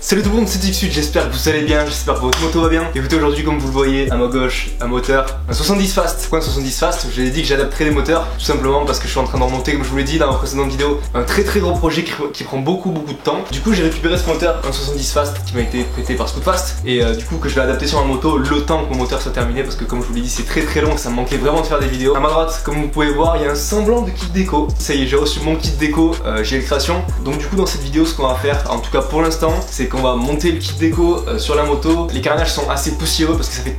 Salut tout le monde, c'est Xud, j'espère que vous allez bien, j'espère que votre moto va bien. Écoutez, aujourd'hui comme vous le voyez, à ma gauche, un moteur, un 70 fast. Pourquoi un 70 fast? J'ai dit que j'adapterais les moteurs, tout simplement parce que je suis en train d'en monter, comme je vous l'ai dit dans ma précédente vidéo, un très gros projet qui prend beaucoup de temps. Du coup j'ai récupéré ce moteur, un 70 fast, qui m'a été prêté par Scootfast, et du coup que je vais adapter sur ma moto le temps que mon moteur soit terminé, parce que comme je vous l'ai dit c'est très long, ça me manquait vraiment de faire des vidéos. À ma droite, comme vous pouvez voir, il y a un semblant de kit déco. Ça y est, j'ai reçu mon kit déco, j'ai les créations. Donc du coup dans cette vidéo ce qu'on va faire, en tout cas pour l'instant, c'est qu'on va monter le kit déco sur la moto. Les carénages sont assez poussiéreux parce que ça fait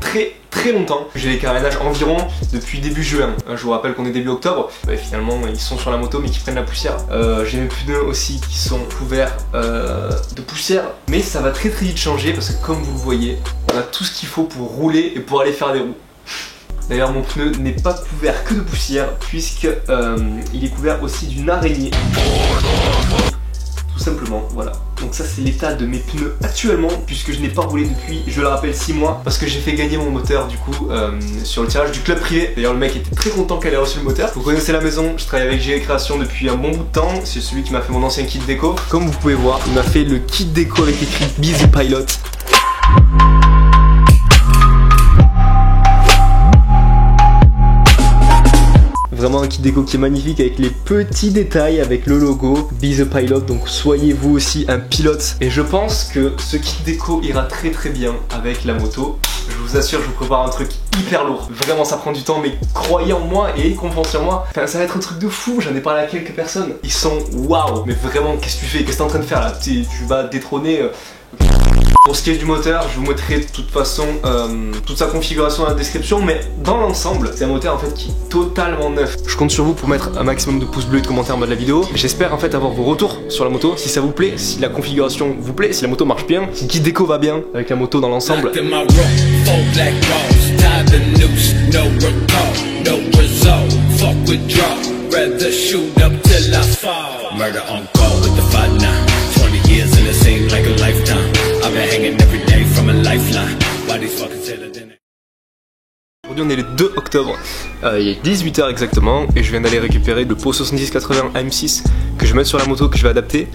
très longtemps que j'ai les carénages environ depuis début juin. Je vous rappelle qu'on est début octobre. Finalement ils sont sur la moto mais qui prennent la poussière. J'ai mes pneus aussi qui sont couverts de poussière, mais ça va très vite changer parce que comme vous le voyez, on a tout ce qu'il faut pour rouler et pour aller faire des roues. D'ailleurs mon pneu n'est pas couvert que de poussière puisque il est couvert aussi d'une araignée. Tout simplement, voilà. Donc ça c'est l'état de mes pneus actuellement, puisque je n'ai pas roulé depuis, je le rappelle, 6 mois, parce que j'ai fait gagner mon moteur du coup sur le tirage du club privé. D'ailleurs le mec était très content qu'elle ait reçu le moteur. Vous connaissez la maison, je travaille avec GL Création depuis un bon bout de temps. C'est celui qui m'a fait mon ancien kit déco. Comme vous pouvez voir, il m'a fait le kit déco avec écrit Be the Pilot. Vraiment un kit déco qui est magnifique avec les petits détails, avec le logo Be the Pilot, donc soyez vous aussi un pilote. Et je pense que ce kit déco ira très bien avec la moto. Je vous assure, je vous prépare un truc hyper lourd. Vraiment ça prend du temps, mais croyez en moi et ayez confiance en moi. Enfin, ça va être un truc de fou, j'en ai parlé à quelques personnes. Ils sont waouh, mais vraiment qu'est-ce que tu fais? Qu'est-ce que t'es en train de faire là? Tu vas détrôner... Pour ce qui est du moteur, je vous mettrai de toute façon toute sa configuration dans la description, mais dans l'ensemble, c'est un moteur en fait qui est totalement neuf. Je compte sur vous pour mettre un maximum de pouces bleus et de commentaires en bas de la vidéo. J'espère en fait avoir vos retours sur la moto, si ça vous plaît, si la configuration vous plaît, si la moto marche bien, si le kit déco va bien avec la moto dans l'ensemble. Aujourd'hui on est le 2 octobre, il est 18 h exactement et je viens d'aller récupérer le pot 7080 AM6 que je vais mettre sur la moto, que je vais adapter.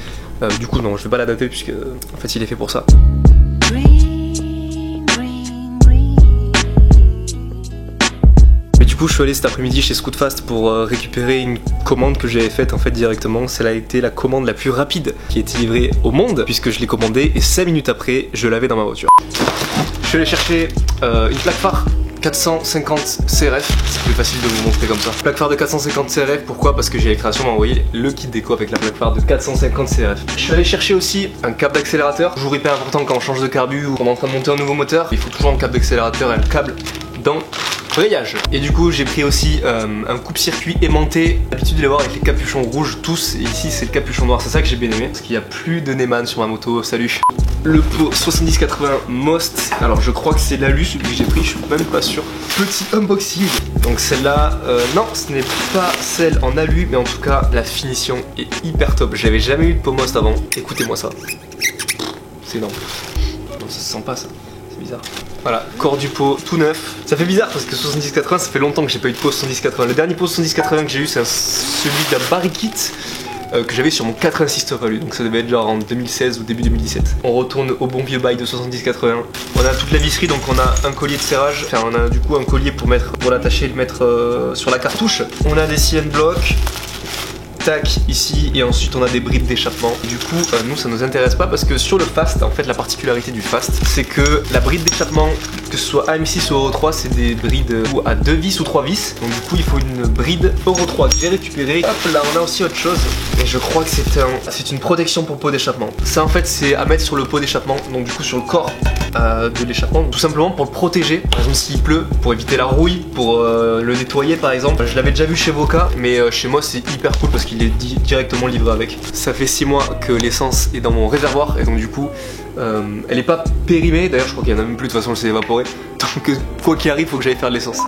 Du coup non, je vais pas l'adapter puisque en fait il est fait pour ça. Du coup je suis allé cet après-midi chez Scootfast pour récupérer une commande que j'avais faite en fait directement. Celle a été la commande la plus rapide qui a été livrée au monde puisque je l'ai commandée et 5 minutes après je l'avais dans ma voiture. Je suis allé chercher une plaque phare 450 CRF, c'est plus facile de vous montrer comme ça. Plaque phare de 450 CRF, pourquoi? Parce que j'ai Création m'a envoyé le kit déco avec la plaque phare de 450 CRF. Je suis allé chercher aussi un câble d'accélérateur, toujours hyper important quand on change de carbu ou qu'on est en train de monter un nouveau moteur. Il faut toujours un câble d'accélérateur et un câble d'embrayage. Et du coup j'ai pris aussi un coupe-circuit aimanté. D'habitude de les voir avec les capuchons rouges tous, et ici c'est le capuchon noir, c'est ça que j'ai bien aimé. Parce qu'il n'y a plus de Neyman sur ma moto, salut. Le pot 7080 Most, alors je crois que c'est l'alu celui que j'ai pris, je suis même pas sûr. Petit unboxing, donc celle-là, non ce n'est pas celle en alu, mais en tout cas la finition est hyper top. J'avais jamais eu de pot Most avant, écoutez-moi ça. C'est énorme. Non, ça se sent pas ça, c'est bizarre. Voilà, corps du pot tout neuf. Ça fait bizarre parce que 7080 ça fait longtemps que j'ai pas eu de pot 7080. Le dernier pot 7080 que j'ai eu c'est celui de la Barikit que j'avais sur mon 86 Top Value, donc ça devait être genre en 2016 ou début 2017. On retourne au bon vieux bail de 7080. On a toute la visserie, donc on a un collier de serrage, enfin on a du coup un collier pour l'attacher et le mettre sur la cartouche. On a des CN blocs, tac ici, et ensuite on a des brides d'échappement. Du coup nous ça nous intéresse pas parce que sur le fast, en fait la particularité du fast c'est que la bride d'échappement que ce soit AM6 ou Euro 3, c'est des brides à 2 vis ou 3 vis. Donc du coup il faut une bride Euro 3 que j'ai récupérée. Hop là, on a aussi autre chose. Et je crois que c'est une protection pour pot d'échappement. Ça en fait c'est à mettre sur le pot d'échappement, donc du coup sur le corps de l'échappement, tout simplement pour le protéger. Par exemple s'il pleut, pour éviter la rouille, pour le nettoyer par exemple. Je l'avais déjà vu chez Voca, mais chez moi c'est hyper cool parce qu'il est directement livré avec. Ça fait 6 mois que l'essence est dans mon réservoir et donc du coup elle est pas périmée. D'ailleurs je crois qu'il y en a même plus, de toute façon elle s'est évaporée. Donc quoi qu'il arrive, faut que j'aille faire de l'essence.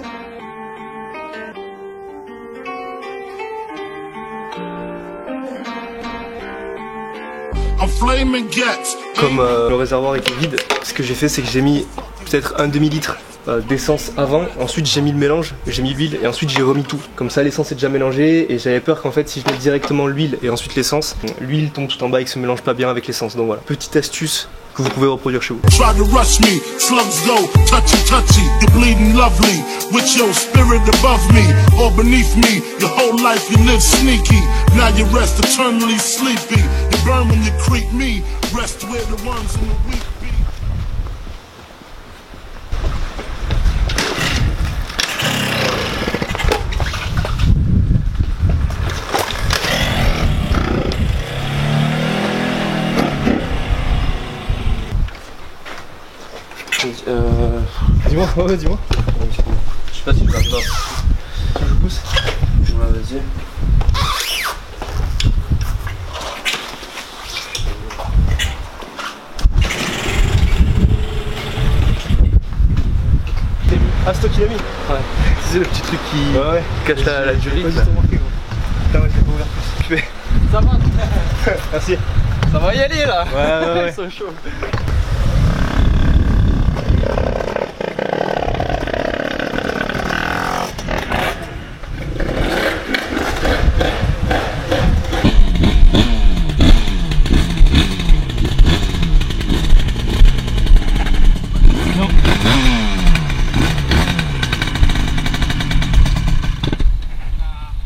Comme le réservoir était vide, ce que j'ai fait c'est que j'ai mis peut-être un demi-litre d'essence avant, ensuite j'ai mis le mélange, j'ai mis l'huile et ensuite j'ai remis tout. Comme ça l'essence est déjà mélangée et j'avais peur qu'en fait si je mets directement l'huile et ensuite l'essence, l'huile tombe tout en bas et que se mélange pas bien avec l'essence. Donc voilà, petite astuce que vous pouvez reproduire chez vous. Dis-moi, ouais, dis-moi. Je sais pas si je vais arriver à... Je pousse. Ouais, vas-y. Ah, c'est toi qui l'as mis? Ouais. C'est le petit truc qui cache la durite. Putain, ouais, je l'ai pas ouvert plus. Ça va. Merci. Ça va y aller là. Ouais. Ils sont chauds.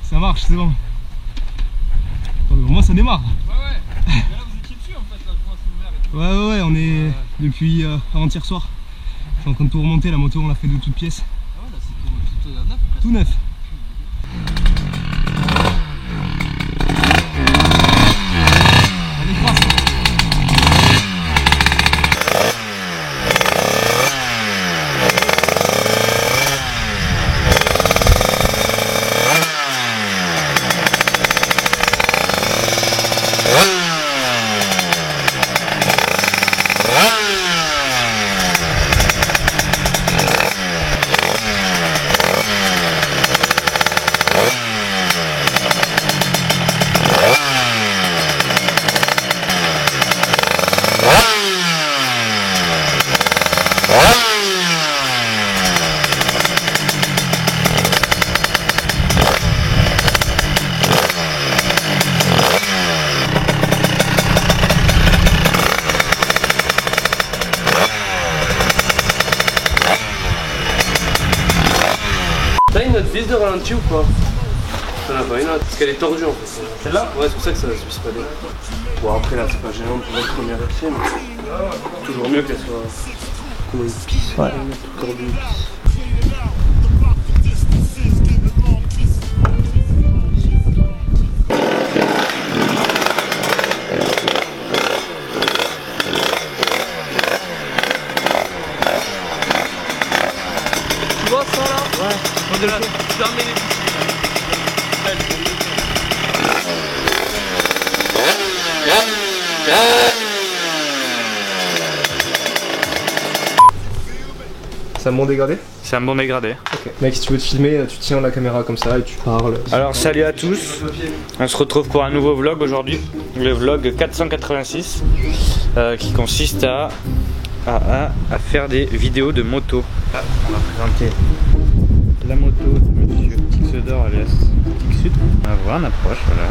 Ça marche, c'est bon. Au moins ça démarre. Ouais. Mais là vous étiez dessus en fait, là je vois c'est ouvert et tout. Ouais, on est depuis avant-hier soir. Je suis en train de tout remonter, la moto on l'a fait de toutes pièces. Ah ouais, là c'est tout neuf. Tout neuf. Elle est grasse. T'as une autre vis de ralenti ou pas? T'en as pas une autre, parce qu'elle est tordue en fait. Celle-là? Ouais, c'est pour ça que ça se visse pas bien. Bon après là c'est pas gênant pour une première essai, mais toujours mieux qu'elle soit comme une pisse. Ouais. Tordue une pisse. Tu vois ça là? Ouais. De là, fermez les bouches. C'est un bon dégradé? C'est un bon dégradé. Ok. Mec, si tu veux te filmer, tu tiens la caméra comme ça et tu parles. Alors salut à tous, on se retrouve pour un nouveau vlog aujourd'hui, le vlog 486 qui consiste à faire des vidéos de moto. Ah, on va présenter la moto de monsieur Tixodor alias Tixud. On va voir, on approche, voilà.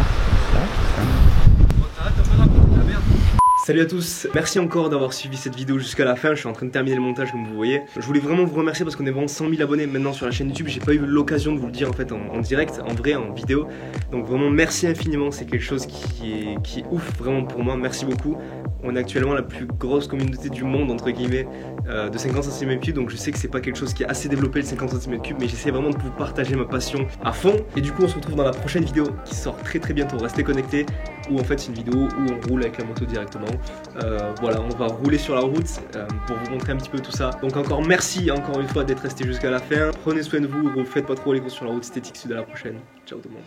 Salut à tous, merci encore d'avoir suivi cette vidéo jusqu'à la fin, je suis en train de terminer le montage comme vous voyez. Je voulais vraiment vous remercier parce qu'on est vraiment 100 000 abonnés maintenant sur la chaîne YouTube, j'ai pas eu l'occasion de vous le dire en fait en direct, en vrai, en vidéo. Donc vraiment merci infiniment, c'est quelque chose qui est ouf vraiment pour moi, merci beaucoup. On est actuellement la plus grosse communauté du monde entre guillemets de 50 cm3, donc je sais que c'est pas quelque chose qui est assez développé le 50 cm3, mais j'essaie vraiment de vous partager ma passion à fond. Et du coup on se retrouve dans la prochaine vidéo qui sort très bientôt, restez connectés, où en fait c'est une vidéo où on roule avec la moto directement. Voilà, on va rouler sur la route pour vous montrer un petit peu tout ça. Donc encore merci encore une fois d'être resté jusqu'à la fin. Prenez soin de vous, faites pas trop les courses sur la route, c'était Tixud, à la prochaine. Ciao tout le monde.